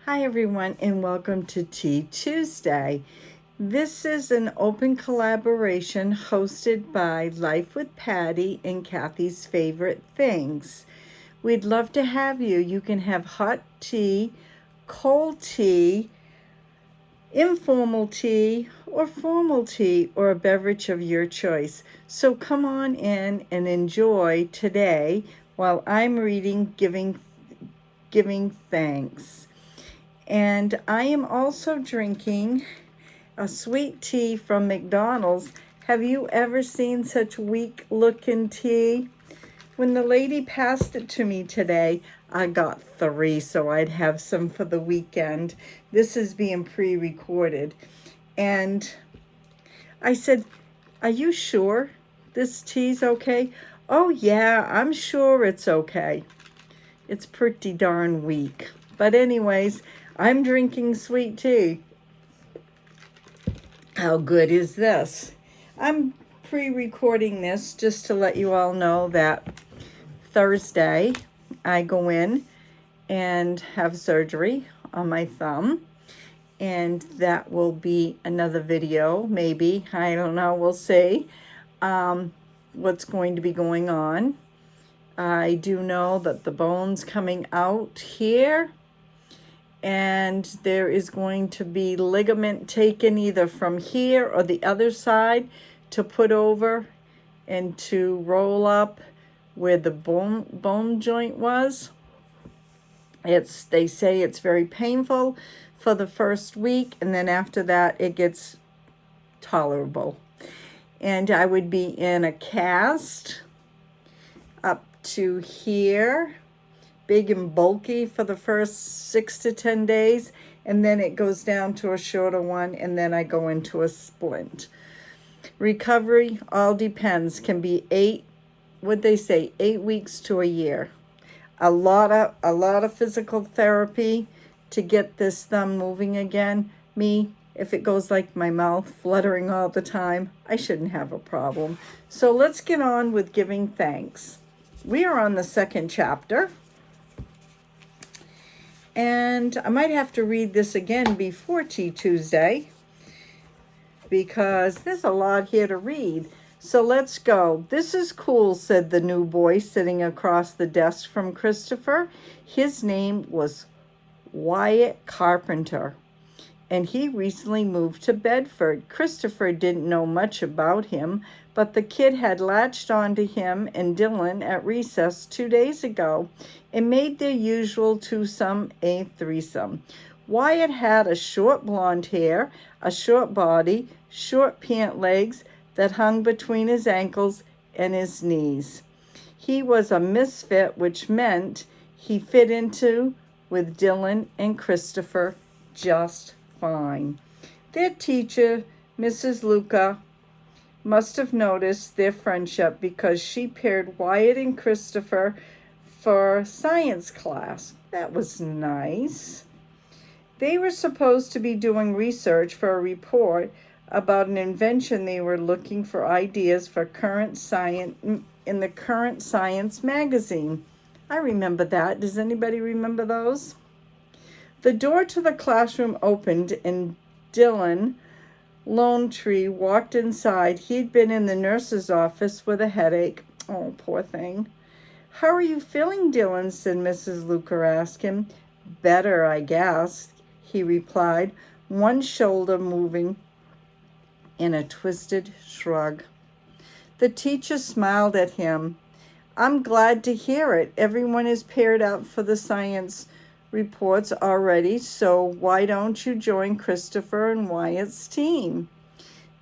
Hi everyone and welcome to Tea Tuesday. This is an open collaboration hosted by Life with Patty and Kathy's Favorite Things. We'd love to have you. You can have hot tea, cold tea, informal tea, or formal tea, or a beverage of your choice. So come on in and enjoy today while I'm reading Giving Thanks. And I am also drinking a sweet tea from McDonald's. Have you ever seen such weak looking tea? When the lady passed it to me today, I got 3 so I'd have some for the weekend. This is being pre-recorded. And I said, "Are you sure this tea's okay?" "Oh yeah, I'm sure it's okay." It's pretty darn weak. But anyways, I'm drinking sweet tea. How good is this? I'm pre-recording this just to let you all know that Thursday I go in and have surgery on my thumb. And that will be another video, maybe. I don't know, we'll see what's going to be going on. I do know that the bone's coming out here, and there is going to be ligament taken either from here or the other side to put over and to roll up where the bone joint was. They say it's very painful for the first week, and then after that it gets tolerable. And I would be in a cast up to here, big and bulky for the first 6 to 10 days, and then it goes down to a shorter one, and then I go into a splint. Recovery all depends, can be 8 weeks to a year. A lot of physical therapy to get this thumb moving again. If it goes like my mouth fluttering all the time, I shouldn't have a problem. So let's get on with giving thanks. We are on the 2nd chapter. And I might have to read this again before Tea Tuesday because there's a lot here to read. So let's go. "This is cool," said the new boy sitting across the desk from Christopher. His name was Wyatt Carpenter, and he recently moved to Bedford. Christopher didn't know much about him, but the kid had latched onto him and Dylan at recess 2 days ago and made their usual twosome a threesome. Wyatt had a short blonde hair, a short body, short pant legs that hung between his ankles and his knees. He was a misfit, which meant he fit into with Dylan and Christopher just fine. Their teacher, Mrs. Luca, must have noticed their friendship because she paired Wyatt and Christopher for science class. That was nice. They were supposed to be doing research for a report about an invention. They were looking for ideas for current science in the Current Science magazine. I remember that. Does anybody remember those? The door to the classroom opened and Dylan Lone Tree walked inside. He'd been in the nurse's office with a headache. Oh, poor thing. "How are you feeling, Dylan?" said Mrs. Luker, asked him. "Better, I guess," he replied, one shoulder moving in a twisted shrug. The teacher smiled at him. "I'm glad to hear it. Everyone is paired up for the science reports already, so why don't you join Christopher and Wyatt's team?"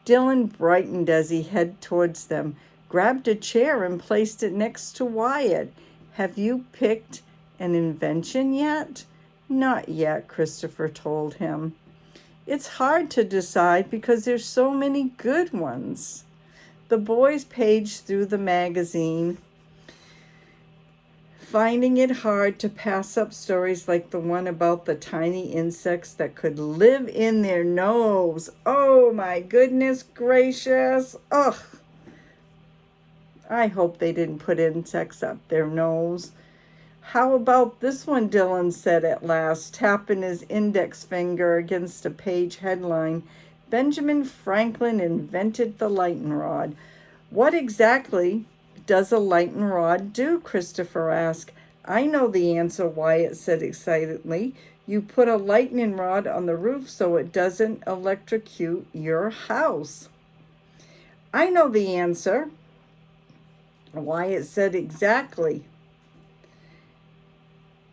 Dylan brightened as he headed towards them, grabbed a chair and placed it next to Wyatt. "Have you picked an invention yet?" "Not yet," Christopher told him. "It's hard to decide because there's so many good ones." The boys paged through the magazine, finding it hard to pass up stories like the one about the tiny insects that could live in their nose. Oh my goodness gracious. Ugh. I hope they didn't put insects up their nose. How about this one, Dylan said at last, tapping his index finger against a page headline. Benjamin Franklin invented the lightning rod. What exactly does a lightning rod do? Christopher asked. I know the answer, Wyatt said excitedly. You put a lightning rod on the roof so it doesn't electrocute your house. I know the answer, Wyatt said exactly.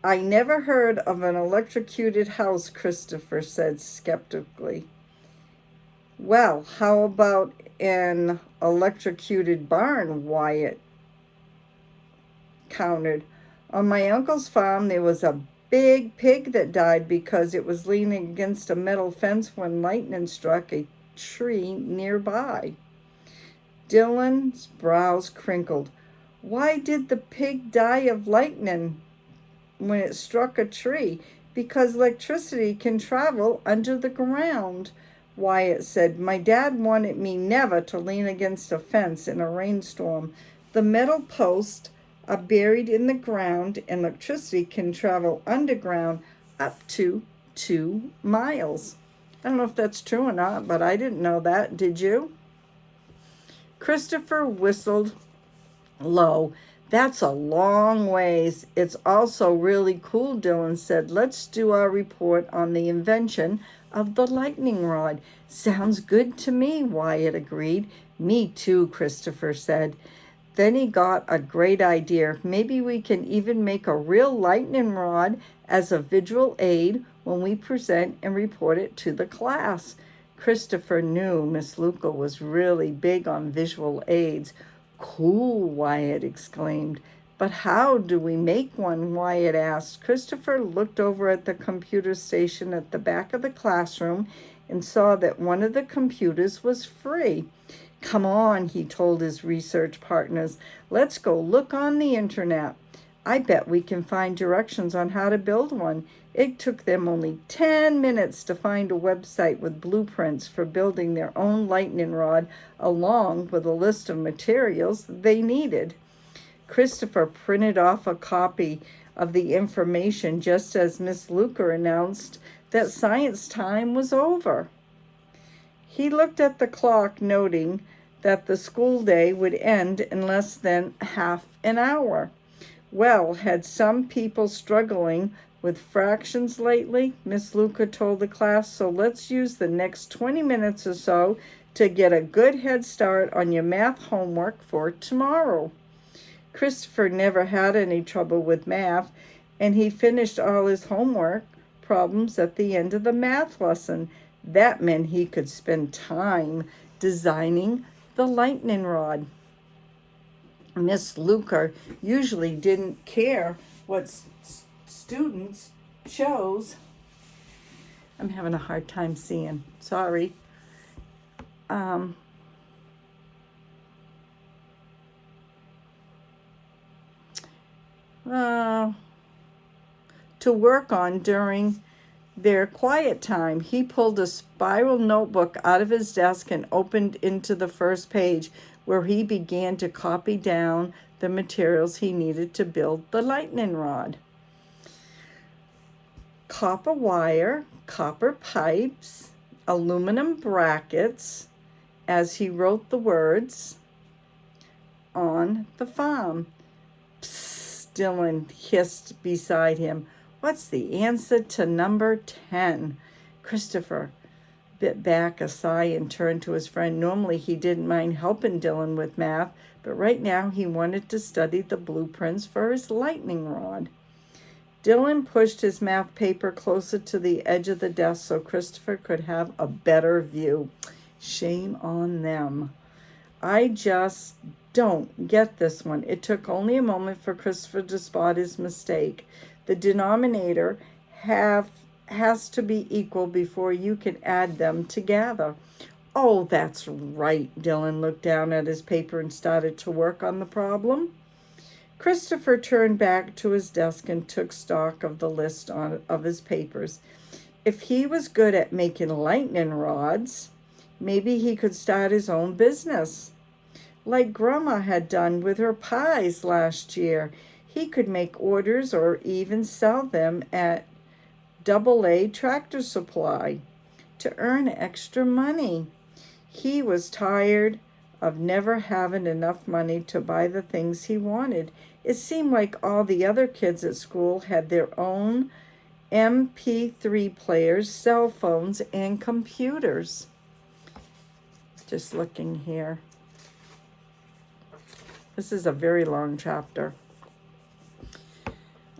I never heard of an electrocuted house, Christopher said skeptically. Well, how about an electrocuted barn, Wyatt countered. On my uncle's farm, there was a big pig that died because it was leaning against a metal fence when lightning struck a tree nearby. Dylan's brows crinkled. Why did the pig die of lightning when it struck a tree? Because electricity can travel under the ground, Wyatt said. My dad wanted me never to lean against a fence in a rainstorm. The metal posts are buried in the ground, and electricity can travel underground up to 2 miles. I don't know if that's true or not, but I didn't know that. Did you? Christopher whistled low. That's a long ways. It's also really cool, Dylan said. Let's do our report on the invention of the lightning rod. Sounds good to me, Wyatt agreed. Me too, Christopher said. Then he got a great idea. Maybe we can even make a real lightning rod as a visual aid when we present and report it to the class. Christopher knew Miss Luca was really big on visual aids. Cool, Wyatt exclaimed. But how do we make one? Wyatt asked. Christopher looked over at the computer station at the back of the classroom and saw that one of the computers was free. Come on, he told his research partners. Let's go look on the internet. I bet we can find directions on how to build one. It took them only 10 minutes to find a website with blueprints for building their own lightning rod, along with a list of materials they needed. Christopher printed off a copy of the information just as Miss Luca announced that science time was over. He looked at the clock, noting that the school day would end in less than half an hour. Well, had some people struggling with fractions lately? Miss Luca told the class, so let's use the next 20 minutes or so to get a good head start on your math homework for tomorrow. Christopher never had any trouble with math, and he finished all his homework problems at the end of the math lesson. That meant he could spend time designing the lightning rod. Miss Luca usually didn't care what students chose. I'm having a hard time seeing. Sorry. To work on during their quiet time. He pulled a spiral notebook out of his desk and opened into the first page, where he began to copy down the materials he needed to build the lightning rod. Copper wire, copper pipes, aluminum brackets, as he wrote the words on the farm. Psst, Dylan hissed beside him. What's the answer to number 10? Christopher bit back a sigh and turned to his friend. Normally he didn't mind helping Dylan with math, but right now he wanted to study the blueprints for his lightning rod. Dylan pushed his math paper closer to the edge of the desk so Christopher could have a better view. Shame on them. I just don't get this one. It took only a moment for Christopher to spot his mistake. The denominator has to be equal before you can add them together. Oh, that's right. Dylan looked down at his paper and started to work on the problem. Christopher turned back to his desk and took stock of the list of his papers. If he was good at making lightning rods, maybe he could start his own business, like Grandma had done with her pies last year. He could make orders or even sell them at AA Tractor Supply to earn extra money. He was tired of never having enough money to buy the things he wanted. It seemed like all the other kids at school had their own MP3 players, cell phones, and computers. Just looking here. This is a very long chapter.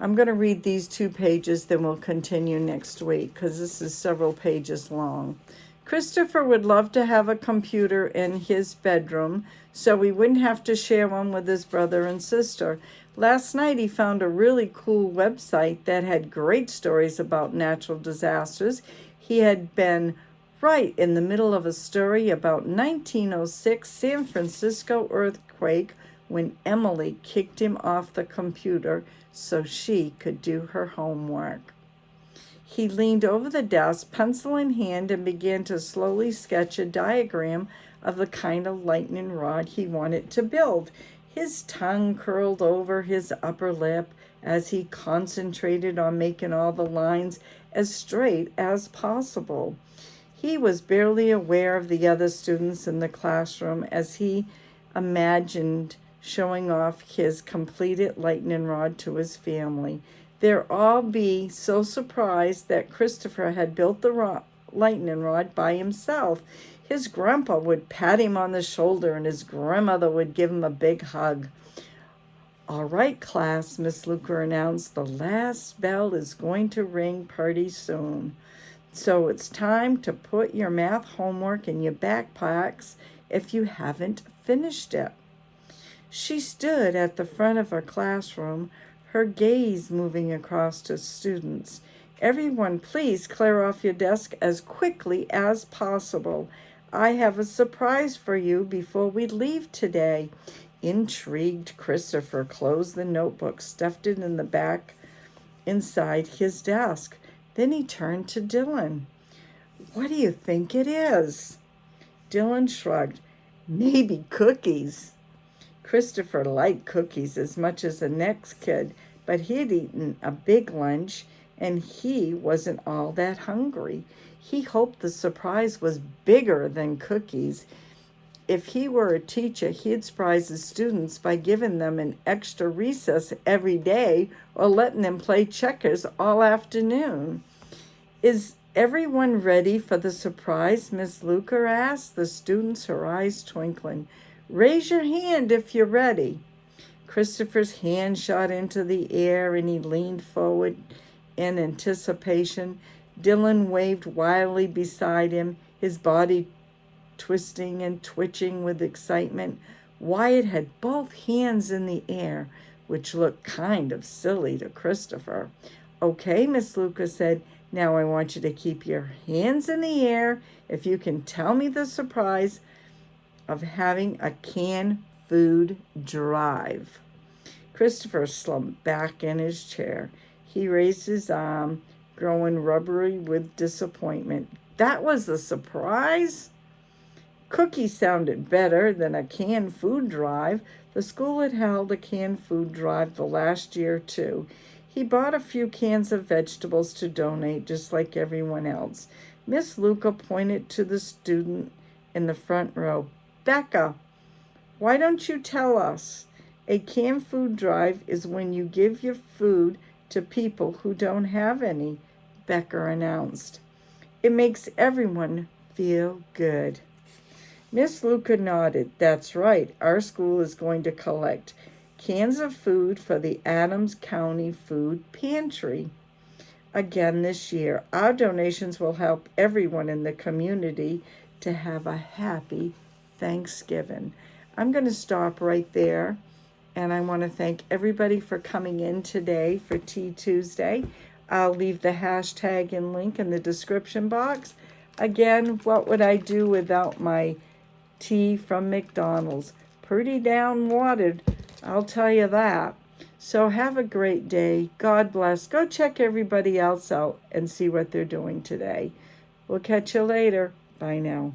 I'm going to read these 2 pages, then we'll continue next week because this is several pages long. Christopher would love to have a computer in his bedroom so he wouldn't have to share one with his brother and sister. Last night he found a really cool website that had great stories about natural disasters. He had been right in the middle of a story about 1906 San Francisco earthquake when Emily kicked him off the computer so she could do her homework. He leaned over the desk, pencil in hand, and began to slowly sketch a diagram of the kind of lightning rod he wanted to build. His tongue curled over his upper lip as he concentrated on making all the lines as straight as possible. He was barely aware of the other students in the classroom as he imagined showing off his completed lightning rod to his family. They'd all be so surprised that Christopher had built the lightning rod by himself. His grandpa would pat him on the shoulder and his grandmother would give him a big hug. "All right, class," Miss Luker announced, "the last bell is going to ring pretty soon. So it's time to put your math homework in your backpacks if you haven't finished it." She stood at the front of her classroom, her gaze moving across to students. "Everyone, please clear off your desk as quickly as possible. I have a surprise for you before we leave today." Intrigued, Christopher closed the notebook, stuffed it in the back inside his desk. Then he turned to Dylan. "What do you think it is?" Dylan shrugged. "Maybe cookies." Christopher liked cookies as much as the next kid, but he'd eaten a big lunch and he wasn't all that hungry. He hoped the surprise was bigger than cookies. If he were a teacher, he'd surprise his students by giving them an extra recess every day or letting them play checkers all afternoon. "Is everyone ready for the surprise?" Miss Luker asked, the students, her eyes twinkling. "Raise your hand if you're ready." Christopher's hand shot into the air and he leaned forward in anticipation. Dylan waved wildly beside him, his body twisting and twitching with excitement. Wyatt had both hands in the air, which looked kind of silly to Christopher. "Okay," Miss Luker said, "now I want you to keep your hands in the air if you can tell me the surprise of having a canned food drive." Christopher slumped back in his chair. He raised his arm, growing rubbery with disappointment. That was the surprise? Cookie sounded better than a canned food drive. The school had held a canned food drive the last year, too. He bought a few cans of vegetables to donate, just like everyone else. Miss Luker pointed to the student in the front row. "Becca, why don't you tell us? A canned food drive is when you give your food to people who don't have any," Becca announced. "It makes everyone feel good." Miss Luker nodded. "That's right. Our school is going to collect cans of food for the Adams County Food Pantry again this year. Our donations will help everyone in the community to have a happy Thanksgiving." I'm going to stop right there, and I want to thank everybody for coming in today for Tea Tuesday. I'll leave the hashtag and link in the description box. Again, what would I do without my tea from McDonald's? Pretty down watered, I'll tell you that. So have a great day. God bless. Go check everybody else out and see what they're doing today. We'll catch you later. Bye now.